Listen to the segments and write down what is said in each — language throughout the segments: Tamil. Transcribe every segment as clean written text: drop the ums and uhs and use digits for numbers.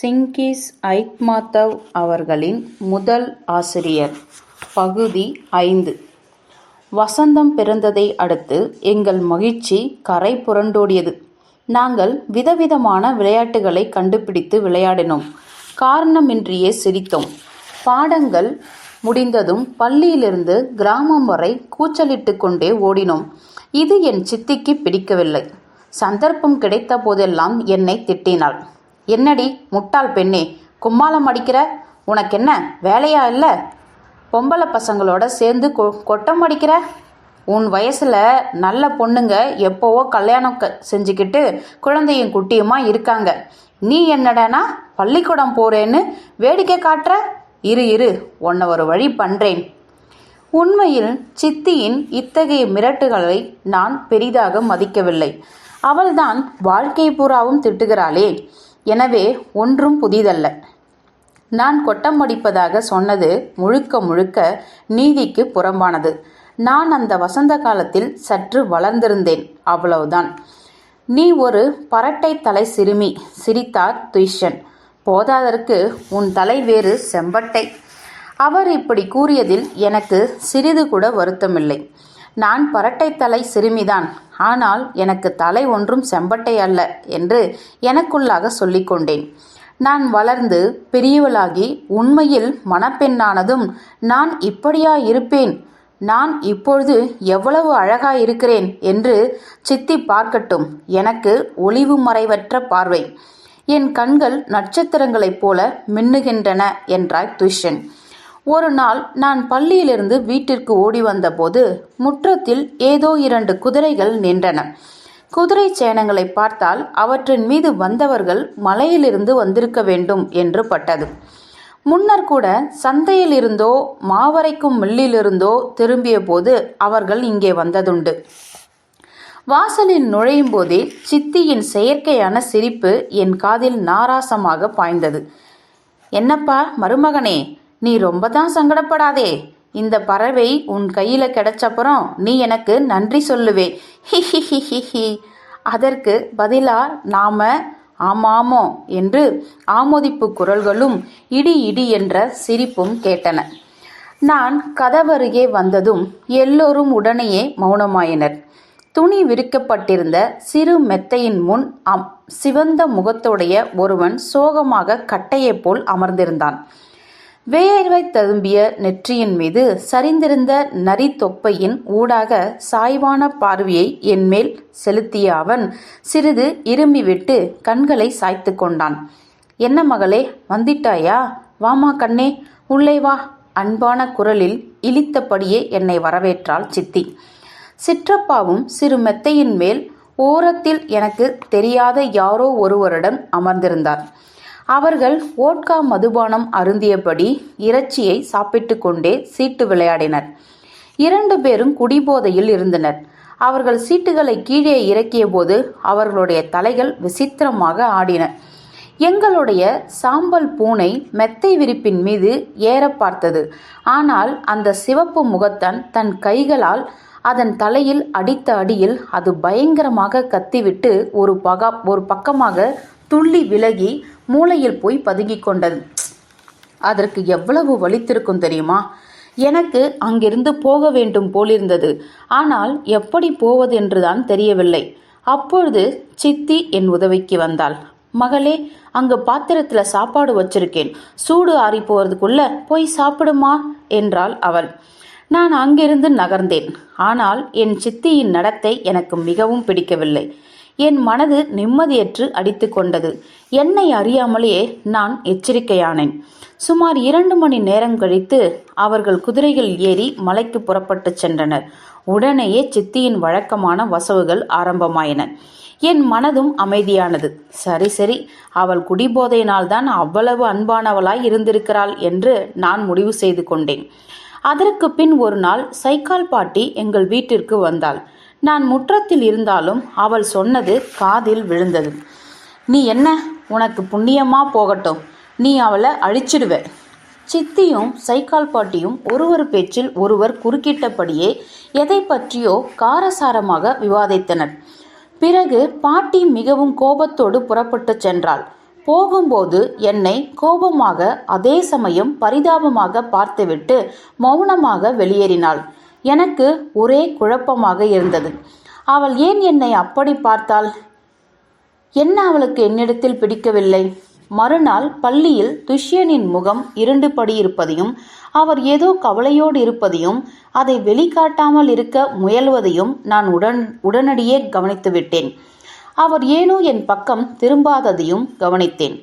சிங்கிஸ் ஐத்மாத்தவ் அவர்களின் முதல் ஆசிரியர். பகுதி 5. வசந்தம் பிறந்ததை அடுத்து எங்கள் மகிழ்ச்சி கரை புரண்டோடியது. நாங்கள் விதவிதமான விளையாட்டுகளை கண்டுபிடித்து விளையாடினோம். காரணமின்றியே சிரித்தோம். பாடங்கள் முடிந்ததும் பள்ளியிலிருந்து கிராமம் வரை கூச்சலிட்டு கொண்டே ஓடினோம். இது என் சித்திக்கு பிடிக்கவில்லை. சந்தர்ப்பம் கிடைத்த போதெல்லாம் என்னை திட்டினாள். என்னடி முட்டாள் பெண்ணே, கும்மாளம் அடிக்கிற? உனக்கென்ன வேலையா இல்லை? பொம்பளை பசங்களோட சேர்ந்து கொட்டம் அடிக்கிற? உன் வயசில் நல்ல பொண்ணுங்க எப்போவோ கல்யாணம் செஞ்சுக்கிட்டு குழந்தையும் குட்டியுமா இருக்காங்க. நீ என்னடானா பள்ளிக்கூடம் போகிறேன்னு வேடிக்கை காட்டுற? இரு உன்னை ஒரு வழி பண்ணுறேன். உண்மையில் சித்தியின் இத்தகைய மிரட்டுகளை நான் பெரிதாக மதிக்கவில்லை. அவள்தான் வாழ்க்கை பூராவும் திட்டுகிறாளே, எனவே ஒன்றும் புதிதல்ல. நான் கொட்டம் அடிப்பதாக சொன்னது முழுக்க முழுக்க நீதிக்கு புறம்பானது. நான் அந்த வசந்த காலத்தில் சற்று வளர்ந்திருந்தேன், அவ்வளவுதான். நீ ஒரு பரட்டை தலை சிறுமி, சிரித்தார் துய்ஷன். போதாதற்கு உன் தலை வேறு செம்பட்டை. அவர் இப்படி கூறியதில் எனக்கு சிறிது கூட வருத்தமில்லை. நான் பரட்டை தலை சிறுமிதான், ஆனால் எனக்கு தலை ஒன்றும் செம்பட்டை அல்ல என்று எனக்குள்ளாக சொல்லிக்கொண்டேன். நான் வளர்ந்து பெரியவளாகி உண்மையில் மணப்பெண்ணானதும் நான் இப்படியா இருப்பேன்? நான் இப்பொழுது எவ்வளவு அழகாயிருக்கிறேன் என்று சித்தி பார்க்கட்டும். எனக்கு ஒளிவு மறைவற்ற பார்வை. என் கண்கள் நட்சத்திரங்களைப் போல மின்னுகின்றன என்றாய் துய்ஷன். ஒரு நாள் நான் பள்ளியிலிருந்து வீட்டிற்கு ஓடி வந்தபோது முற்றத்தில் ஏதோ 2 குதிரைகள் நின்றன. குதிரை சேணங்களை பார்த்தால் அவற்றின் மீது வந்தவர்கள் மலையிலிருந்து வந்திருக்க வேண்டும் என்று பட்டது. முன்னர் கூட சந்தையில் இருந்தோ மாவரைக்கும் மில்லிலிருந்தோ திரும்பிய போது அவர்கள் இங்கே வந்ததுண்டு. வாசலில் நுழையும் போதே சித்தியின் செயற்கையான சிரிப்பு என் காதில் நாராசமாக பாய்ந்தது. என்னப்பா மருமகனே, நீ ரொம்ப தான் சங்கடப்படாதே. இந்த பறவை உன் கையில் கிடைச்சப்புறம் நீ எனக்கு நன்றி சொல்லுவே. ஹி. அதற்கு பதிலா நாம ஆமாமோ என்று ஆமோதிப்பு குரல்களும் இடி என்ற சிரிப்பும் கேட்டன. நான் கதவருகே வந்ததும் எல்லோரும் உடனேயே மௌனமாயினர். துணி விரிக்கப்பட்டிருந்த சிறு மெத்தையின் முன் சிவந்த முகத்துடைய ஒருவன் சோகமாக கட்டையை போல் அமர்ந்திருந்தான். வேர்வை ததும்பிய நெற்றியின் மீது சரிந்திருந்த நரி தொப்பையின் ஊடாக சாய்வான பார்வையை என் மேல் செலுத்திய அவன் சிறிது இரும்பிவிட்டு கண்களை சாய்த்து கொண்டான். என்ன மகளே, வந்திட்டாயா? வாமா கண்ணே, உள்ளே வா. அன்பான குரலில் இழித்தபடியே என்னை வரவேற்றாள் சித்தி. சிற்றப்பாவும் சிறு மெத்தையின் மேல் ஓரத்தில் எனக்கு தெரியாத யாரோ ஒருவருடன் அமர்ந்திருந்தார். அவர்கள் ஓட்கா மதுபானம் அருந்தியபடி இறைச்சியை சாப்பிட்டு கொண்டே சீட்டு விளையாடினர். 2 பேரும் குடிபோதையில் இருந்தனர். அவர்கள் சீட்டுகளை கீழே இறக்கிய போது அவர்களுடைய தலைகள் விசித்திரமாக ஆடின. எங்களுடைய சாம்பல் பூனை மெத்தை விரிப்பின் மீது ஏற பார்த்தது. ஆனால் அந்த சிவப்பு முகத்தான் தன் கைகளால் அதன் தலையில் அடித்த அடியில் அது பயங்கரமாக கத்திவிட்டு ஒரு பக்கமாக துள்ளி விலகி மூளையில் போய் பதுங்கிக் கொண்டது. அதற்கு எவ்வளவு வலித்திருக்கும் தெரியுமா? எனக்கு அங்கிருந்து போக வேண்டும் போலிருந்தது. ஆனால் எப்படி போவதென்றுதான் தெரியவில்லை. அப்பொழுது சித்தி என் உதவிக்கு வந்தாள். மகளே, அங்கு பாத்திரத்தில் சாப்பாடு வச்சிருக்கேன், சூடு ஆறி போறதுக்குள்ள போய் சாப்பிடுமா என்றாள் அவள். நான் அங்கிருந்து நகர்ந்தேன். ஆனால் என் சித்தியின் நடத்தை எனக்கு மிகவும் பிடிக்கவில்லை. என் மனது நிம்மதியற்று அடித்து கொண்டது. என்னை அறியாமலேயே நான் எச்சரிக்கையானேன். சுமார் 2 மணி நேரம் கழித்து அவர்கள் குதிரைகள் ஏறி மலைக்கு புறப்பட்டு சென்றனர். உடனேயே சித்தியின் வழக்கமான வசவுகள் ஆரம்பமாயின. என் மனதும் அமைதியானது. சரி, அவள் குடிபோதையினால்தான் அவ்வளவு அன்பானவளாய் இருந்திருக்கிறாள் என்று நான் முடிவு செய்து கொண்டேன். அதற்கு பின் ஒரு நாள் சைக்கால் பாட்டி எங்கள் வீட்டிற்கு வந்தாள். நான் முற்றத்தில் இருந்தாலும் அவள் சொன்னது காதில் விழுந்தது. நீ என்ன, உனக்கு புண்ணியமா போகட்டும், நீ அவளை அழிச்சிடுவ. சித்தியும் சைக்கால் பாட்டியும் ஒருவர் பேச்சில் ஒருவர் குறுக்கிட்டபடியே எதை பற்றியோ காரசாரமாக விவாதித்தனர். பிறகு பாட்டி மிகவும் கோபத்தோடு புறப்பட்டு சென்றாள். போகும்போது என்னை கோபமாக அதே சமயம் பரிதாபமாக பார்த்துவிட்டு மௌனமாக வெளியேறினாள். எனக்கு ஒரே குழப்பமாக இருந்தது. அவள் ஏன் என்னை அப்படி பார்த்தாள்? என்ன அவளுக்கு என்னிடத்தில் பிடிக்கவில்லை? மறுநாள் பள்ளியில் துஷ்யனின் முகம் இருண்டுபடி இருப்பதையும் அவர் ஏதோ கவலையோடு இருப்பதையும் அதை வெளிக்காட்டாமல் இருக்க முயல்வதையும் நான் உடனடியே கவனித்துவிட்டேன். அவர் ஏனோ என் பக்கம் திரும்பாததையும் கவனித்தேன்.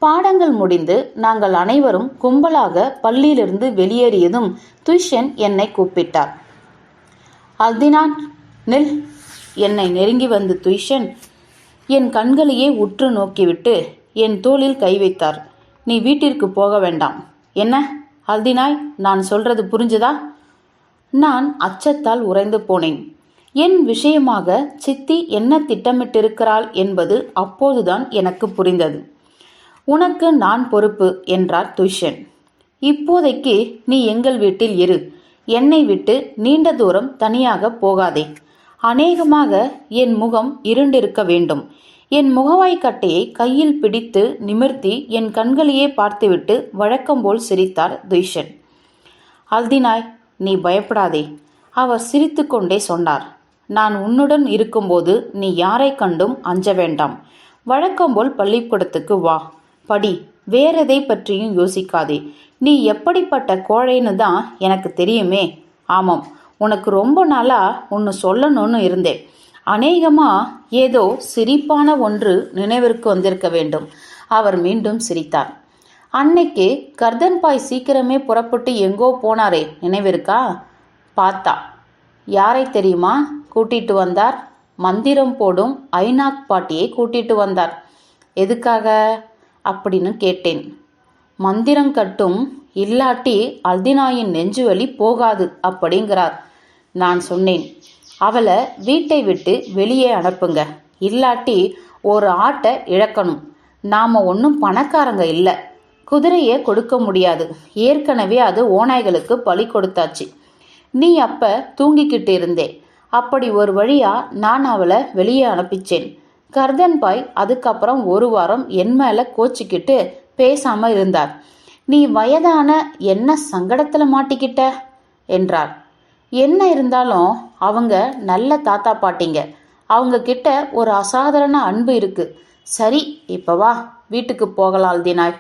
பாடங்கள் முடிந்து நாங்கள் அனைவரும் கும்பலாக பள்ளியிலிருந்து வெளியேறியதும் துஷ்யன் என்னை கூப்பிட்டார். அல்தினான், நில். என்னை நெருங்கி வந்த துஷ்யன் என் கண்களையே உற்று நோக்கிவிட்டு என் தோளில் கை வைத்தார். நீ வீட்டிற்கு போக வேண்டாம். என்ன அல்தினாய், நான் சொல்றது புரிஞ்சுதா? நான் அச்சத்தால் உறைந்து போனேன். என் விஷயமாக சித்தி என்ன திட்டமிட்டிருக்கிறாள் என்பது அப்போதுதான் எனக்கு புரிந்தது. உனக்கு நான் பொறுப்பு என்றார் துஷ்யன். இப்போதைக்கு நீ எங்கள் வீட்டில் இரு. என்னை விட்டு நீண்ட தூரம் தனியாக போகாதே. அநேகமாக என் முகம் இருண்டிருக்க வேண்டும். என் முகவாய்க்கட்டையை கையில் பிடித்து நிமிர்த்தி என் கண்களையே பார்த்துவிட்டு வழக்கம்போல் சிரித்தார் துஷ்யன். அல்தினாய், நீ பயப்படாதே, அவர் சிரித்து கொண்டே சொன்னார். நான் உன்னுடன் இருக்கும்போது நீ யாரை கண்டும் அஞ்ச வேண்டாம். வழக்கம்போல் பள்ளிக்கூடத்துக்கு வா, படி, வேறெதை பற்றியும் யோசிக்காதே. நீ எப்படிப்பட்ட கோழைன்னு தான் எனக்கு தெரியுமே. ஆமாம், உனக்கு ரொம்ப நாளா ஒன்று சொல்லணும்னு இருந்தேன். அநேகமா ஏதோ சிரிப்பான ஒன்று நினைவிற்கு வந்திருக்க வேண்டும். அவர் மீண்டும் சிரித்தார். அன்னைக்கு கர்தன்பாய் சீக்கிரமே புறப்பட்டு எங்கோ போனாரே, நினைவிருக்கா? பார்த்தா. யாரை தெரியுமா கூட்டிட்டு வந்தார்? மந்திரம் போடும் ஐநாக் பாட்டியை கூட்டிட்டு வந்தார். எதுக்காக அப்படின்னு கேட்டேன். மந்திரம் கட்டும், இல்லாட்டி அல்தினாயின் நெஞ்சுவலி போகாது அப்படிங்கிறார். நான் சொன்னேன், அவளை வீட்டை விட்டு வெளியே அனுப்புங்க, இல்லாட்டி ஒரு ஆட்டை இழக்கணும். நாம ஒன்றும் பணக்காரங்க இல்லை, குதிரையை கொடுக்க முடியாது. ஏற்கனவே அது ஓநாய்களுக்கு பலி கொடுத்தாச்சு. நீ அப்ப தூங்கிக்கிட்டு இருந்தே. அப்படி ஒரு வழியா நான் அவளை வெளியே அனுப்பிச்சேன். கர்தன்பாய் அதுக்கப்புறம் ஒரு வாரம் என் மேல கோச்சிக்கிட்டு பேசாம இருந்தார். நீ வயதான என்ன சங்கடத்துல மாட்டிக்கிட்ட என்றார். என்ன இருந்தாலும் அவங்க நல்ல தாத்தா பாட்டிங்க. அவங்க கிட்ட ஒரு அசாதாரண அன்பு இருக்கு. சரி, இப்ப வா, வீட்டுக்கு போகலாம் அல்தினாய்.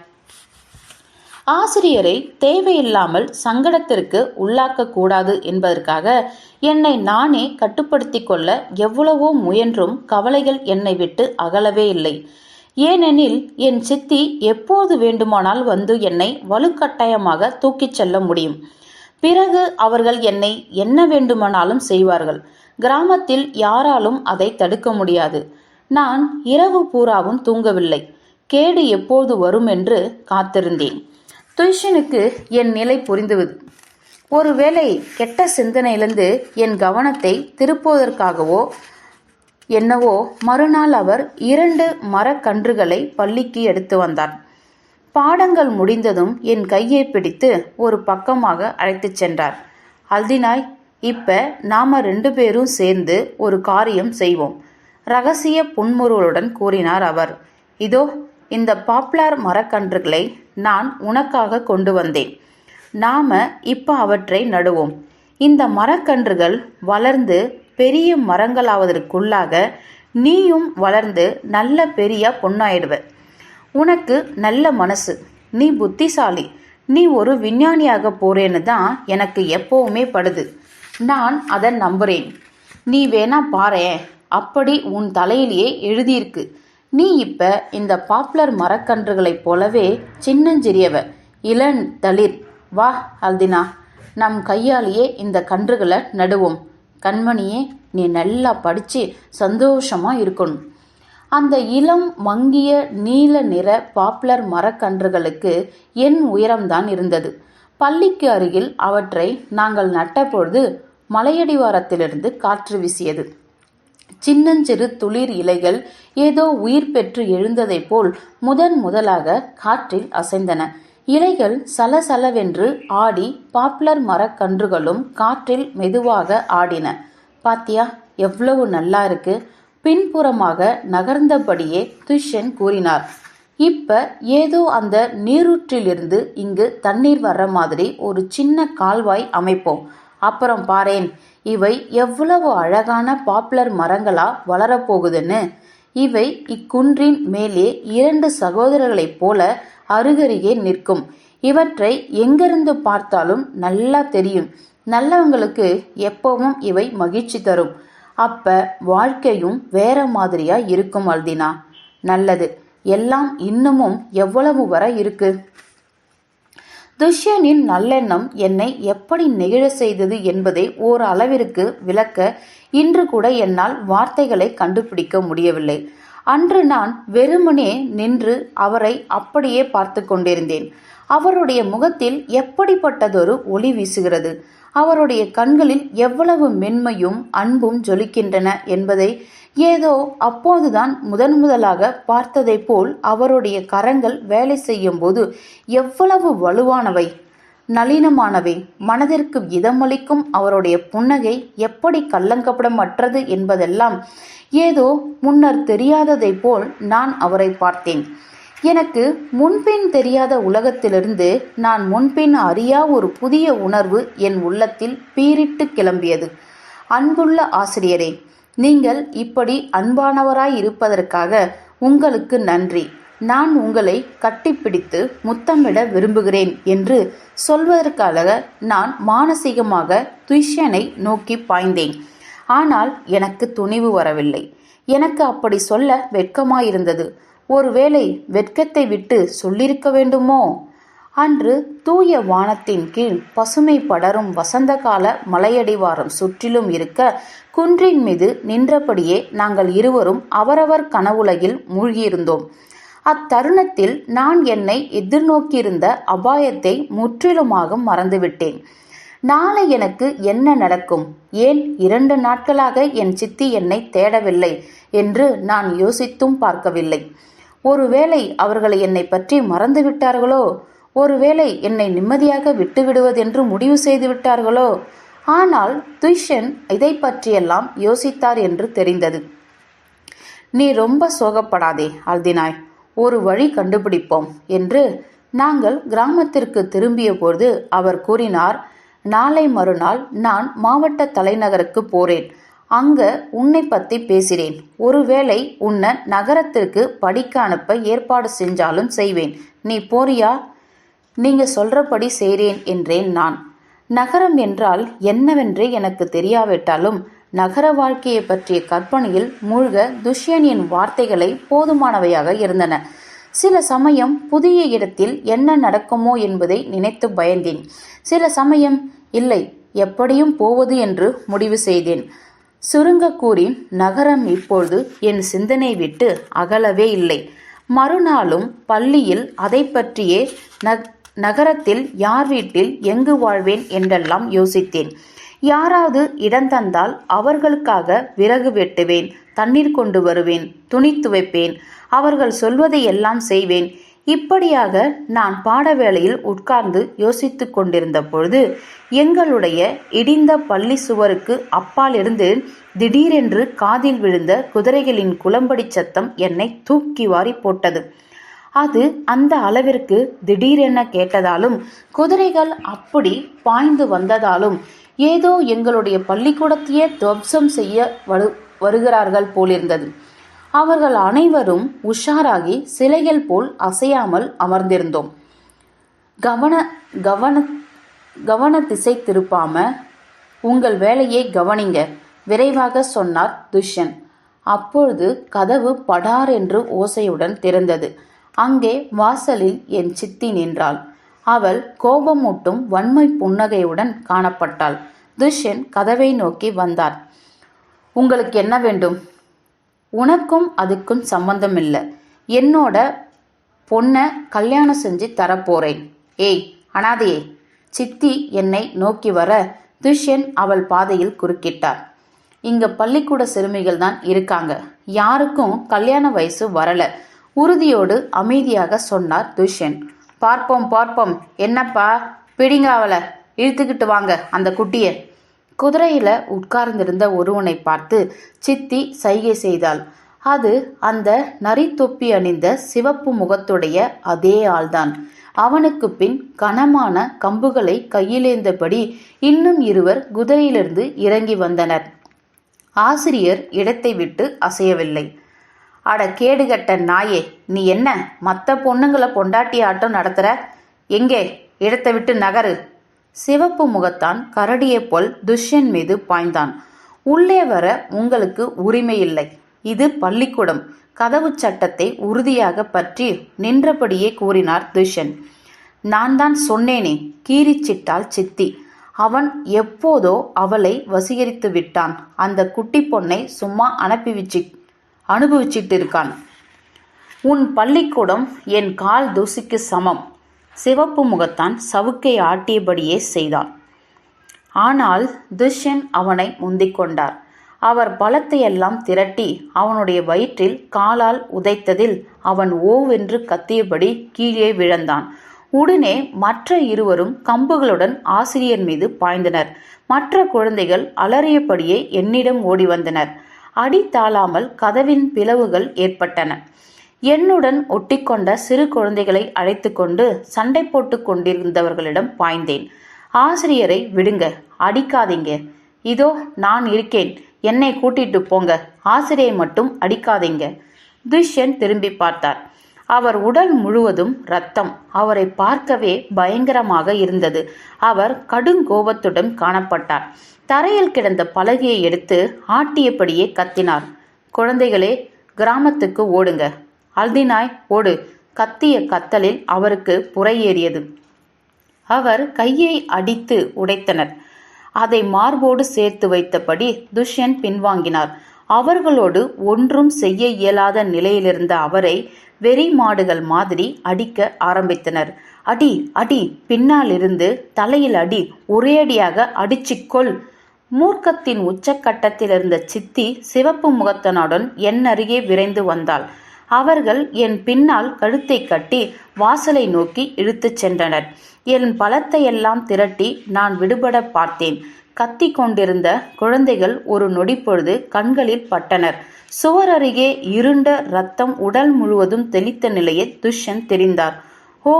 ஆசிரியரை தேவையில்லாமல் சங்கடத்திற்கு உள்ளாக்க கூடாது என்பதற்காக என்னை நானே கட்டுப்படுத்தி கொள்ள எவ்வளவோ முயன்றும் கவலைகள் என்னை விட்டு அகலவே இல்லை. ஏனெனில் என் சித்தி எப்போது வேண்டுமானால் வந்து என்னை வலுக்கட்டாயமாக தூக்கிச் செல்ல முடியும். பிறகு அவர்கள் என்னை என்ன வேண்டுமானாலும் செய்வார்கள். கிராமத்தில் யாராலும் அதை தடுக்க முடியாது. நான் இரவு பூராவும் தூங்கவில்லை. கேடு எப்போது வரும் என்று காத்திருந்தேன். துஷ்யனுக்கு என் நிலை புரிந்துவிது. ஒருவேளை கெட்ட சிந்தனையிலிருந்து என் கவனத்தை திருப்புவதற்காகவோ என்னவோ மறுநாள் அவர் 2 மரக்கன்றுகளை பள்ளிக்கு எடுத்து வந்தார். பாடங்கள் முடிந்ததும் என் கையை பிடித்து ஒரு பக்கமாக அழைத்துச் சென்றார். அல்தினாய், இப்ப நாம 2 பேரும் சேர்ந்து ஒரு காரியம் செய்வோம், ரகசிய புன்முறுவலுடன் கூறினார் அவர். இதோ இந்த பாப்புலர் மரக்கன்றுகளை நான் உனக்காக கொண்டு வந்தேன். நாம இப்ப அவற்றை நடுவோம். இந்த மரக்கன்றுகள் வளர்ந்து பெரிய மரங்களாவதற்குள்ளாக நீயும் வளர்ந்து நல்ல பெரிய பொண்ணாயிடுவ. உனக்கு நல்ல மனசு, நீ புத்திசாலி, நீ ஒரு விஞ்ஞானியாக போறேன்னு தான் எனக்கு எப்பவுமே படுது. நான் அதை நம்புறேன். நீ வேணா பாரேன், அப்படி உன் தலையிலேயே எழுதியிருக்கு. நீ இப்ப இந்த பாப்புலர் மரக்கன்றுகளைப் போலவே சின்னஞ்சிறியவ, இளன் தளிர். வா அல்தினா, நம் கையாலேயே இந்த கன்றுகளை நடுவோம். கண்மணியே, நீ நல்லா படிச்சு சந்தோஷமா இருக்கணும். அந்த இளம் மங்கிய நீல நிற பாப்புலர் மரக்கன்றுகளுக்கு என் உயரம்தான் இருந்தது. பள்ளிக்கு அருகில் அவற்றை நாங்கள் நட்டபொழுது மலையடிவாரத்திலிருந்து காற்று வீசியது. சின்னஞ்சிறு துளிர் இலைகள் ஏதோ உயிர் பெற்று எழுந்ததைப் போல் முதலாக காற்றில் அசைந்தன. இலைகள் சலசலவென்று ஆடி பாப்புலர் மரக்கன்றுகளும் காற்றில் மெதுவாக ஆடின. பாத்தியா, எவ்வளவு நல்லா இருக்கு. பின்புறமாக நகர்ந்தபடியே துஷ்யன் கூறினார். இப்ப ஏதோ அந்த நீரூற்றிலிருந்து இங்கு தண்ணீர் வர்ற மாதிரி ஒரு சின்ன கால்வாய் அமைப்போம். அப்புறம் பாரேன், இவை எவ்வளவு அழகான பாப்புலர் மரங்களா வளரப்போகுதுன்னு. இவை இக்குன்றின் மேலே 2 சகோதரர்களைப் போல அருகருகே நிற்கும். இவற்றை எங்கிருந்து பார்த்தாலும் நல்லா தெரியும். நல்லவங்களுக்கு எப்பவும் இவை மகிழ்ச்சி தரும். அப்ப வாழ்க்கையும் வேற மாதிரியா இருக்கும் அல்தினா. நல்லது, எல்லாம் இன்னமும் எவ்வளவு வர இருக்கு. துஷ்யனின் நல்லெண்ணம் என்னை எப்படி நெகிழ செய்தது என்பதை ஓர் அளவிற்கு விளக்க இன்று கூட என்னால் வார்த்தைகளை கண்டுபிடிக்க முடியவில்லை. அன்று நான் வெறுமனே நின்று அவரை அப்படியே பார்த்து கொண்டிருந்தேன். அவருடைய முகத்தில் எப்படிப்பட்டதொரு ஒளி வீசுகிறது, அவருடைய கண்களில் எவ்வளவு மென்மையும் அன்பும் ஜொலிக்கின்றன என்பதை ஏதோ அப்போதுதான் முதலாக பார்த்ததை போல் அவருடைய கரங்கள் வேலை செய்யும் போது எவ்வளவு வலுவானவை, நளினமானவை, மனதிற்கு இதமளிக்கும் அவருடைய புன்னகை எப்படி கள்ளங்கப்படமற்றது என்பதெல்லாம் ஏதோ முன்னர் தெரியாததை போல் நான் அவரை பார்த்தேன். எனக்கு முன்பின் தெரியாத உலகத்திலிருந்து நான் முன்பின் அறியா ஒரு புதிய உணர்வு என் உள்ளத்தில் பீரிட்டு கிளம்பியது. அன்புள்ள ஆசிரியரே, நீங்கள் இப்படி அன்பானவராய் இருப்பதற்காக உங்களுக்கு நன்றி. நான் உங்களை கட்டிப்பிடித்து முத்தமிட விரும்புகிறேன் என்று சொல்வதற்காக நான் மானசீகமாக துஷ்யனை நோக்கி பாய்ந்தேன். ஆனால் எனக்கு துணிவு வரவில்லை. எனக்கு அப்படி சொல்ல வெட்கமாயிருந்தது. ஒருவேளை வெட்கத்தை விட்டு சொல்லியிருக்க வேண்டுமோ? அன்று தூய வானத்தின் கீழ் பசுமை படரும் வசந்த கால மலையடிவாரம் சுற்றிலும் இருக்க குன்றின் மீது நின்றபடியே நாங்கள் இருவரும் அவரவர் கனவுலகில் மூழ்கியிருந்தோம். அத்தருணத்தில் நான் என்னை எதிர்நோக்கியிருந்த அபாயத்தை முற்றிலுமாக மறந்துவிட்டேன். நாளை எனக்கு என்ன நடக்கும், ஏன் 2 நாட்களாக என் சித்தி என்னை தேடவில்லை என்று நான் யோசித்தும் பார்க்கவில்லை. ஒருவேளை அவர்களை என்னை பற்றி மறந்துவிட்டார்களோ? ஒருவேளை என்னை நிம்மதியாக விட்டுவிடுவதென்று முடிவு செய்து விட்டார்களோ? ஆனால் துஷ்யன் இதை பற்றியெல்லாம் யோசித்தார் என்று தெரிந்தது. நீ ரொம்ப சோகப்படாதே அல்தினாய், ஒரு வழி கண்டுபிடிப்போம் என்று நாங்கள் கிராமத்திற்கு திரும்பிய போது அவர் கூறினார். நாளை மறுநாள் நான் மாவட்ட தலைநகருக்கு போறேன். அங்க உன்னை பத்தி பேசினேன். ஒருவேளை உன்னை நகரத்திற்கு படிக்க அனுப்ப ஏற்பாடு செஞ்சாலும் செய்வேன். நீ போறியா? நீங்க சொல்றபடி செய்றேன் என்றேன் நான். நகரம் என்றால் என்னவென்றே எனக்கு தெரியாவிட்டாலும் நகர வாழ்க்கையை பற்றிய கற்பனையில் மூழ்க துஷ்யனின் வார்த்தைகளை போதுமானவையாக இருந்தன. சில சமயம் புதிய இடத்தில் என்ன நடக்குமோ என்பதை நினைத்து பயந்தேன். சில சமயம் இல்லை, எப்படியும் போவது என்று முடிவு செய்தேன். சுருங்க கூறி நகரம் இப்பொழுது என் சிந்தனை விட்டு அகலவே இல்லை. மறுநாளும் பள்ளியில் அதை பற்றியே நகரத்தில் யார் வீட்டில் எங்கு வாழ்வேன் என்றெல்லாம் யோசித்தேன். யாராவது இடம் தந்தால் அவர்களுக்காக விறகு வெட்டுவேன், தண்ணீர் கொண்டு வருவேன், துணி துவைப்பேன், அவர்கள் சொல்வதை எல்லாம் செய்வேன். இப்படியாக நான் பாட வேளையில் உட்கார்ந்து யோசித்து கொண்டிருந்த பொழுது எங்களுடைய இடிந்த பள்ளி சுவருக்கு அப்பாலிருந்து திடீரென்று காதில் விழுந்த குதிரைகளின் குளம்படி சத்தம் என்னை தூக்கி வாரி போட்டது. அது அந்த அளவிற்கு திடீரென கேட்டதாலும் குதிரைகள் அப்படி பாய்ந்து வந்ததாலும் ஏதோ எங்களுடைய பள்ளிக்கூடத்தையே துவம்சம் செய்ய வருகிறார்கள் போலிருந்தது. அவர்கள் அனைவரும் உஷாராகி சிலைகள் போல் அசையாமல் அமர்ந்திருந்தோம். கவன திசை திருப்பாம உங்கள் வேலையை கவனிங்க, விரைவாக சொன்னார் துஷ்யன். அப்பொழுது கதவு படார் என்று ஓசையுடன் திறந்தது. அங்கே வாசலில் என் சித்தி நின்றாள். அவள் கோபமூட்டும் வன்மை புன்னகையுடன் காணப்பட்டாள். துஷ்யன் கதவை நோக்கி வந்தார். உங்களுக்கு என்ன வேண்டும்? உனக்கும் அதுக்கும் சம்பந்தம் இல்லை. என்னோட பொண்ணை கல்யாணம் செஞ்சு தரப்போறேன். ஏய் அனாதையே! சித்தி என்னை நோக்கி வர துஷ்யன் அவள் பாதையில் குறுக்கிட்டார். இங்க பள்ளிக்கூட சிறுமிகள் தான் இருக்காங்க, யாருக்கும் கல்யாண வயசு வரல, உறுதியோடு அமைதியாக சொன்னார் துஷ்யன். பார்ப்போம் பார்ப்போம், என்னப்பா பிடிங்க, அவளை இழுத்துக்கிட்டு வாங்க அந்த குட்டியை. குதிரையில உட்கார்ந்திருந்த ஒருவனை பார்த்து சித்தி சைகை செய்தாள். அது அந்த நரித்தொப்பி அணிந்த சிவப்பு முகத்துடைய அதே ஆள்தான். அவனுக்கு பின் கனமான கம்புகளை கையிலேந்தபடி இன்னும் இருவர் குதிரையிலிருந்து இறங்கி வந்தனர். ஆசிரியர் இடத்தை விட்டு அசையவில்லை. அட கேடுகட்ட நாயே, நீ என்ன மற்ற பொண்ணுங்களை பொண்டாட்டி ஆட்டம் நடத்துற? எங்கே, இடத்தை விட்டு நகரு! சிவப்பு முகத்தான் கரடியைப் போல் துஷ்யன் மீது பாய்ந்தான். உள்ளே வர உங்களுக்கு உரிமை இல்லை. இது பள்ளிக்கூடம். கதவு சட்டத்தை உறுதியாக பற்றி நின்றபடியே கூறினார் துஷ்யன். நான் தான் சொன்னேனே, கீரிச்சிட்டாள் சித்தி. அவன் எப்போதோ அவளை வசீகரித்து விட்டான். அந்த குட்டி பொண்ணை சும்மா அனுபவிச்சிட்டு இருக்கான். உன் பள்ளிக்கூடம் என் கால் தூசிக்கு சமம். சிவப்பு முகத்தான் சவுக்கை ஆட்டியபடியே செய்தான். ஆனால் துஷ்யன் அவனை முந்திக் கொண்டார். அவர் பலத்தையெல்லாம் திரட்டி அவனுடைய வயிற்றில் காலால் உதைத்ததில் அவன் ஓவென்று கத்தியபடி கீழே விழுந்தான். உடனே மற்ற இருவரும் கம்புகளுடன் ஆசிரியர் மீது பாய்ந்தனர். மற்ற குழந்தைகள் அலறியபடியே என்னிடம் ஓடி வந்தனர். அடி தாளாமல் கதவின் பிளவுகள் ஏற்பட்டன. என்னுடன் ஒட்டிக்கொண்ட சிறு குழந்தைகளை அழைத்து கொண்டு சண்டை போட்டு கொண்டிருந்தவர்களிடம் பாய்ந்தேன். ஆசிரியரை விடுங்க, அடிக்காதீங்க. இதோ நான் இருக்கேன், என்னை கூட்டிட்டு போங்க, ஆசிரியை மட்டும் அடிக்காதீங்க. துஷ்யன் திரும்பி பார்த்தார். அவர் உடல் முழுவதும் இரத்தம். அவரை பார்க்கவே பயங்கரமாக இருந்தது. அவர் கடுங்கோபத்துடன் காணப்பட்டார். தரையில் கிடந்த பலகையை எடுத்து ஆட்டியபடியே கத்தினார். குழந்தைகளே, கிராமத்துக்கு ஓடுங்க. அல்தினாய் ஓடு! கத்திய கத்தலில் அவருக்கு புரை ஏறியது. அவர் கையை அடித்து உடைத்தனர். அதை மார்போடு சேர்த்து வைத்தபடி துஷ்யன் பின்வாங்கினார். அவர்களோடு ஒன்றும் செய்ய இயலாத நிலையிலிருந்த அவரை வெறி மாடுகள் மாதிரி அடிக்க ஆரம்பித்தனர். அடி அடி, பின்னாலிருந்து தலையில் அடி, ஒரேடியாக அடிச்சிக்கொள்! மூர்க்கத்தின் உச்சக்கட்டத்தில் இருந்த சித்தி சிவப்பு முகத்தனுடன் என் அருகே விரைந்து வந்தாள். அவர்கள் என் பின்னால் கழுத்தை கட்டி வாசலை நோக்கி இழுத்துச் சென்றனர். என் பலத்தையெல்லாம் திரட்டி நான் விடுபட பார்த்தேன். கத்தி கொண்டிருந்த குழந்தைகள் ஒரு நொடிப்பொழுது கண்களில் பட்டனர். சுவர் அருகே இருண்ட இரத்தம் உடல் முழுவதும் தெளித்த நிலையில் துஷ்யன் தெரிந்தார். ஓ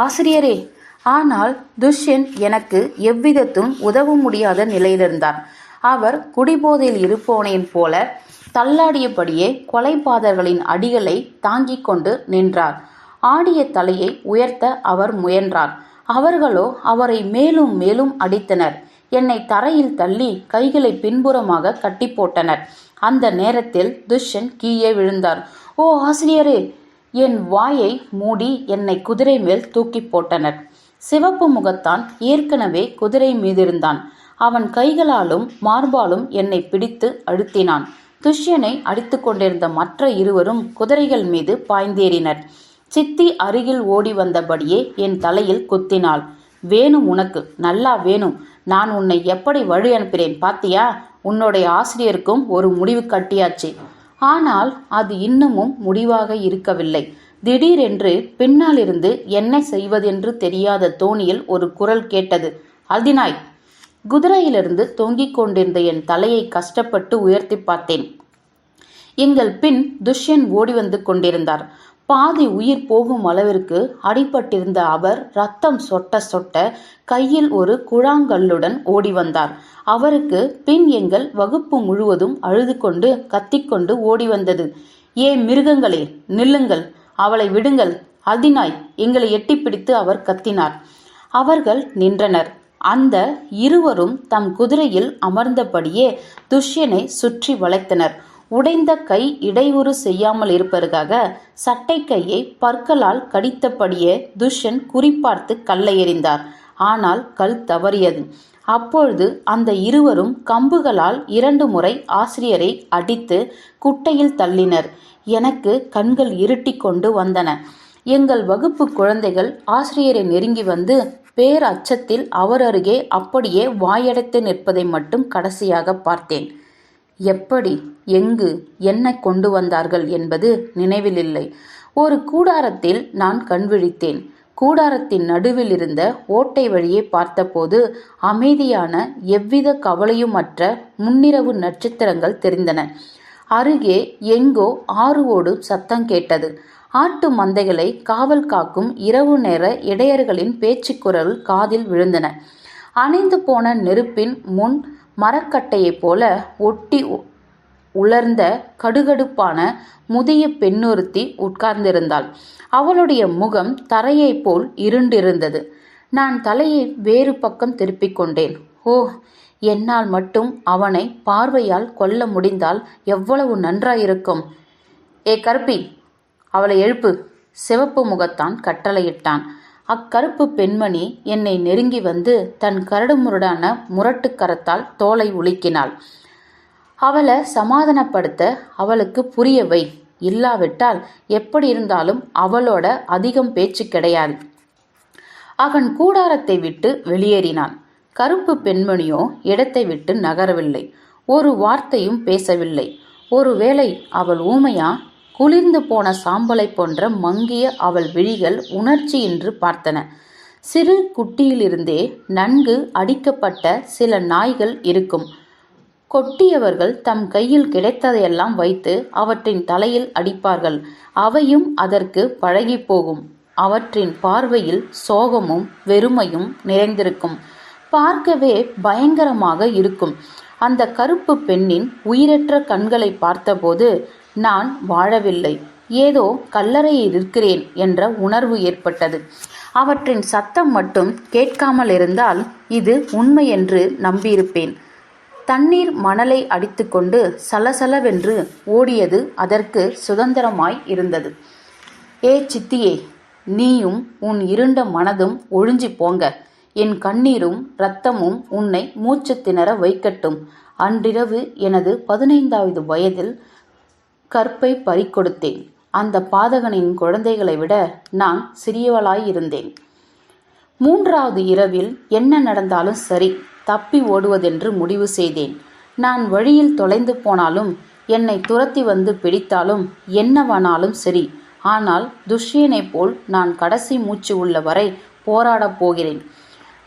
ஆசிரியரே! ஆனால் துஷ்யன் எனக்கு எவ்விதத்தும் உதவ முடியாத நிலையிலிருந்தார். அவர் குடிபோதையில் இருப்பவனையும் போல தள்ளாடியபடியே கொலைபாதகர்களின் அடிகளை தாங்கிக் கொண்டு நின்றார். ஆடிய தலையை உயர்த்த அவர் முயன்றார். அவர்களோ அவரை மேலும் மேலும் அடித்தனர். என்னை தரையில் தள்ளி கைகளை பின்புறமாக கட்டி போட்டனர். அந்த நேரத்தில் துஷ்யன் கீழே விழுந்தார். ஓ ஆசிரியரே! என் வாயை மூடி என்னை குதிரை மேல் தூக்கி போட்டனர். சிவப்பு முகத்தான் ஏற்கனவே குதிரை மீதிருந்தான். அவன் கைகளாலும் மார்பாலும் என்னை பிடித்து அழுத்தினான். துஷ்யனை அடித்து கொண்டிருந்த மற்ற இருவரும் குதிரைகள் மீது பாய்ந்தேறினர். சித்தி அருகில் ஓடி வந்தபடியே என் தலையில் குத்தினாள். வேணும் உனக்கு, நல்லா வேணும். நான் உன்னை எப்படி வழி அனுப்பினேன் பாத்தியா? உன்னுடைய ஆசிரியருக்கும் ஒரு முடிவு கட்டியாச்சு. ஆனால் அது இன்னமும் முடிவாக இருக்கவில்லை. திடீரென்று பின்னாலிருந்து என்ன செய்வதென்று தெரியாத தோணியில் ஒரு குரல் கேட்டது. அல்தினாய்! குதிரையிலிருந்து தொங்கிக் கொண்டிருந்த என் தலையை கஷ்டப்பட்டு உயர்த்தி பார்த்தேன். எங்கள் பின் துஷ்யன் ஓடி வந்து கொண்டிருந்தார். பாதி உயிர் போகும் அளவிற்கு அடிபட்டிருந்த அவர் ரத்தம் சொட்ட சொட்ட கையில் ஒரு குழாங்கல்லுடன் ஓடி வந்தார். அவருக்கு பின் எங்கள் வகுப்பு முழுவதும் அழுது கொண்டு கத்திக்கொண்டு ஓடி வந்தது. ஏ மிருகங்களே, நில்லுங்கள்! அவளை விடுங்கள்! அல்தினாய்! எங்களை எட்டி பிடித்து அவர் கத்தினார். அவர்கள் நின்றனர். அந்த இருவரும் தம் குதிரையில் அமர்ந்தபடியே துஷ்யனை சுற்றி வளைத்தனர். உடைந்த கை இடையூறு செய்யாமல் இருப்பதற்காக சட்டை கையை பற்களால் கடித்தபடியே துஷ்யன் குறிப்பார்த்து கல்லை எறிந்தார். ஆனால் கல் தவறியது. அப்பொழுது அந்த இருவரும் கம்புகளால் 2 முறை ஆசிரியரை அடித்து குட்டையில் தள்ளினர். எனக்கு கண்கள் இருட்டி கொண்டு வந்தன. எங்கள் வகுப்பு குழந்தைகள் ஆசிரியரை நெருங்கி வந்து பேர் அச்சத்தில் அவர் அருகே அப்படியே வாயடைத்து நிற்பதை மட்டும் கடைசியாக பார்த்தேன். எப்படி, எங்கு, என்ன கொண்டு வந்தார்கள் என்பது நினைவில் இல்லை. ஒரு கூடாரத்தில் நான் கண்விழித்தேன். கூடாரத்தின் நடுவில் இருந்த ஓட்டை வழியே பார்த்தபோது அமைதியான எவ்வித கவலையுமற்ற முன்னிரவு நட்சத்திரங்கள் தெரிந்தன. அருகே எங்கோ ஆறு ஓடும் சத்தம் கேட்டது. ஆட்டு மந்தைகளை காவல் காக்கும் இரவு நேர இடையர்களின் பேச்சுக்குரல் காதில் விழுந்தன. அணைந்து போன நெருப்பின் முன் மரக்கட்டையைப் போல ஒட்டி உலர்ந்த கடுகடுப்பான முதிய பெண்ணொருத்தி உட்கார்ந்திருந்தாள். அவளுடைய முகம் தரையைப் போல் இருண்டிருந்தது. நான் தலையை வேறு பக்கம் திருப்பிக் கொண்டேன். ஓ, என்னால் மட்டும் அவனை பார்வையால் கொல்ல முடிந்தால் எவ்வளவு நன்றாயிருக்கும். ஏ கருப்பி, அவளை எழுப்பு, சிவப்பு முகத்தான் கட்டளையிட்டான். அக்கருப்பு பெண்மணி என்னை நெருங்கி வந்து தன் கரடுமுரடான முரட்டு கரத்தால் தோலை உலுக்கினாள். அவளை சமாதானப்படுத்த அவளுக்கு புரிய வை, இல்லாவிட்டால் எப்படி இருந்தாலும் அவளோட அதிகம் பேச்சு கிடையாது. அவன் கூடாரத்தை விட்டு வெளியேறினான். கருப்பு பெண்மணியோ இடத்தை விட்டு நகரவில்லை. ஒரு வார்த்தையும் பேசவில்லை. ஒருவேளை அவள் ஊமையா? குளிர்ந்து போன சாம்பலை போன்ற மங்கிய அவள் விழிகள் உணர்ச்சியின்றி பார்த்தன. சிறு குட்டியிலிருந்தே நன்கு அடிக்கப்பட்ட சில நாய்கள் இருக்கும். கொட்டியவர்கள் தம் கையில் கிடைத்ததையெல்லாம் வைத்து அவற்றின் தலையில் அடிப்பார்கள். அவையும் அதற்கு பழகி போகும். அவற்றின் பார்வையில் சோகமும் வெறுமையும் நிறைந்திருக்கும். பார்க்கவே பயங்கரமாக இருக்கும். அந்த கருப்பு பெண்ணின் உயிரற்ற கண்களை பார்த்தபோது நான் வாழவில்லை, ஏதோ கல்லறையில் இருக்கிறேன் என்ற உணர்வு ஏற்பட்டது. அவற்றின் சத்தம் மட்டும் கேட்காமல் இருந்தால் இது உண்மை என்று நம்பியிருப்பேன். தண்ணீர் மணலை அடித்துக்கொண்டு சலசலவென்று ஓடியது அதற்கு சுதந்திரமாய் இருந்தது. ஏ சித்தியே, நீயும் உன் இருண்ட மனதும் ஒழிஞ்சி போங்க. என் கண்ணீரும் இரத்தமும் உன்னை மூச்சு திணற வைக்கட்டும். அன்றிரவு எனது 15வது வயதில் கற்பை பறிகொடுத்தேன். அந்த பாதகனின் குழந்தைகளை விட நான் சிறியவளாயிருந்தேன். 3வது இரவில் என்ன நடந்தாலும் சரி, தப்பி ஓடுவதென்று முடிவு செய்தேன். நான் வழியில் தொலைந்து போனாலும், என்னை துரத்தி வந்து பிடித்தாலும், என்னவானாலும் சரி. ஆனால் துஷ்யனைப் போல் நான் கடைசி மூச்சு உள்ள வரை போராடப் போகிறேன்.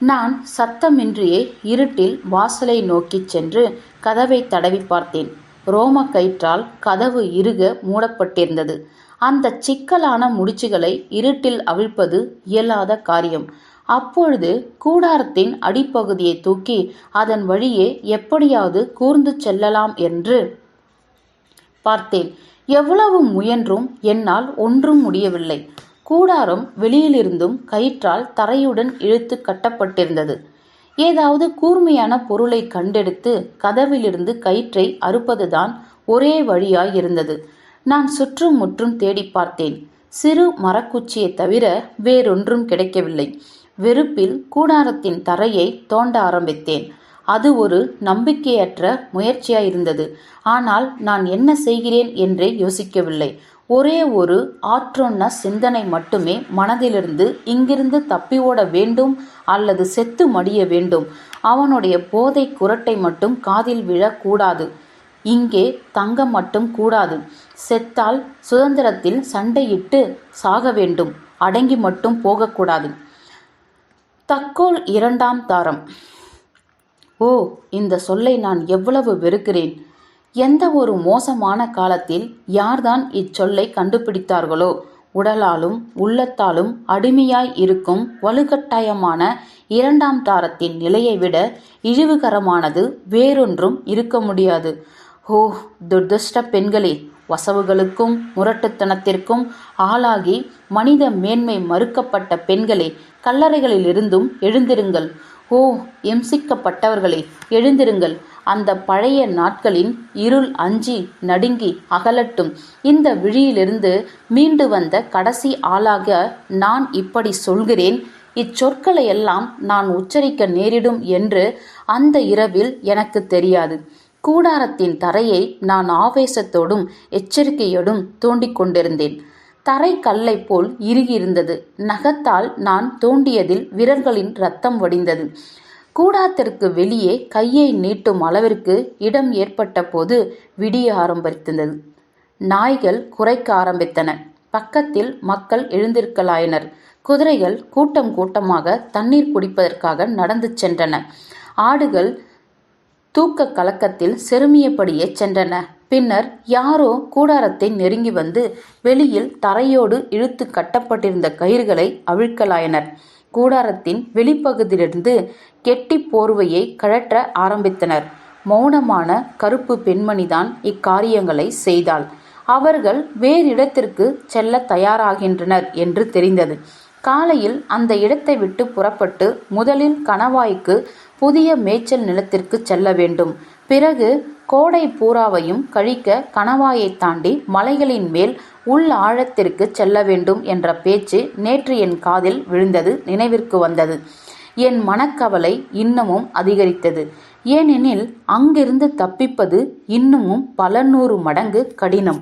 நான் சத்தமின்றியே இருட்டில் வாசலை நோக்கிச் சென்று கதவை தடவி பார்த்தேன். ரோம கயிற்றால் கதவு இறுக மூடப்பட்டிருந்தது. அந்த சிக்கலான முடிச்சுகளை இருட்டில் அவிழ்ப்பது இயலாத காரியம். அப்பொழுது கூடாரத்தின் அடிப்பகுதியை தூக்கி அதன் வழியே எப்படியாவது கூர்ந்து செல்லலாம் என்று பார்த்தேன். எவ்வளவு முயன்றும் என்னால் ஒன்றும் முடியவில்லை. கூடாரம் வெளியிலிருந்தும் கயிற்றால் தரையுடன் இழுத்து கட்டப்பட்டிருந்தது. ஏதாவது கூர்மையான பொருளை கண்டெடுத்து கதவிலிருந்து கயிற்றை அறுப்பதுதான் ஒரே வழியாயிருந்தது. நான் சுற்றும் முற்றும் தேடி பார்த்தேன். சிறு மரக்குச்சியை தவிர வேறொன்றும் கிடைக்கவில்லை. வெறுப்பில் கூடாரத்தின் தரையை தோண்ட ஆரம்பித்தேன். அது ஒரு நம்பிக்கையற்ற முயற்சியாயிருந்தது. ஆனால் நான் என்ன செய்கிறேன் என்றே யோசிக்கவில்லை. ஒரே ஒரு ஆற்றொன்ன சிந்தனை மட்டுமே மனதிலிருந்து, இங்கிருந்து தப்பி ஓட வேண்டும் அல்லது செத்து மடிய வேண்டும். அவனுடைய போதை குரட்டை மட்டும் காதில் விழக்கூடாது. இங்கே தங்க மட்டும் கூடாது. செத்தால் சுதந்திரத்தில் சண்டையிட்டு சாக வேண்டும். அடங்கி மட்டும் போகக்கூடாது. தக்கோல் 2ஆம் தாரம். ஓ, இந்த சொல்லை நான் எவ்வளவு வெறுக்கிறேன்! எந்த ஒரு மோசமான காலத்தில் யார்தான் இச்சொல்லை கண்டுபிடித்தார்களோ, உடலாலும் உள்ளத்தாலும் அடிமையாய் இருக்கும் வலுக்கட்டாயமான 2ஆம் தாரத்தின் நிலையை விட இழிவுகரமானது வேறொன்றும் இருக்க முடியாது. ஓ துர்திஷ்ட பெண்களே, வசவுகளுக்கும் முரட்டுத்தனத்திற்கும் ஆளாகி மனித மேன்மை மறுக்கப்பட்ட பெண்களே, கல்லறைகளிலிருந்தும் எழுந்திருங்கள். ஓ இம்சிக்கப்பட்டவர்களே, எழுந்திருங்கள். அந்த பழைய நாட்களின் இருள் அஞ்சி நடுங்கி அகலட்டும். இந்த விழியிலிருந்து மீண்டு வந்த கடைசி ஆளாக நான் இப்படி சொல்கிறேன். இச்சொற்களை எல்லாம் நான் உச்சரிக்க நேரிடும் என்று அந்த இரவில் எனக்கு தெரியாது. கூடாரத்தின் தரையை நான் ஆவேசத்தோடும் எச்சரிக்கையோடும் தோண்டிக் கொண்டிருந்தேன். தரை கல்லை போல் இறுகியிருந்தது. நகத்தால் நான் தோண்டியதில் விரல்களின் இரத்தம் வடிந்தது. கூடாரத்திற்கு வெளியே கையை நீட்டும் அளவிற்கு இடம் ஏற்பட்ட போது விடிய ஆரம்பித்தது. நாய்கள் குரைக்க ஆரம்பித்தன. பக்கத்தில் மக்கள் எழுந்திருக்கலாயினர். குதிரைகள் கூட்டம் கூட்டமாக தண்ணீர் குடிப்பதற்காக நடந்து சென்றன. ஆடுகள் தூக்க கலக்கத்தில் செருமியபடியே சென்றன. பின்னர் யாரோ கூடாரத்தை நெருங்கி வந்து வெளியில் தரையோடு இழுத்து கட்டப்பட்டிருந்த கயிறுகளை அவிழ்க்கலாயினர். கூடாரத்தின் வெளிப்பகுதியிலிருந்து கெட்டி போர்வையை கழற்ற ஆரம்பித்தனர். மௌனமான கருப்பு பெண்மணிதான் இக்காரியங்களை செய்தாள். அவர்கள் வேறு இடத்திற்கு செல்ல தயாராகின்றனர் என்று தெரிந்தது. காலையில் அந்த இடத்தை விட்டு புறப்பட்டு முதலில் கணவாய்க்கு புதிய மேய்ச்சல் நிலத்திற்கு செல்ல வேண்டும். பிறகு கோடை பூராவையும் கழிக்க கணவாயை தாண்டி மலைகளின் மேல் உள் ஆழத்திற்கு செல்ல வேண்டும் என்ற பேச்சு நேற்று என் காதில் விழுந்தது நினைவிற்கு வந்தது. என் மனக்கவலை இன்னமும் அதிகரித்தது. ஏனெனில் அங்கிருந்து தப்பிப்பது இன்னமும் பல 100 மடங்கு கடினம்.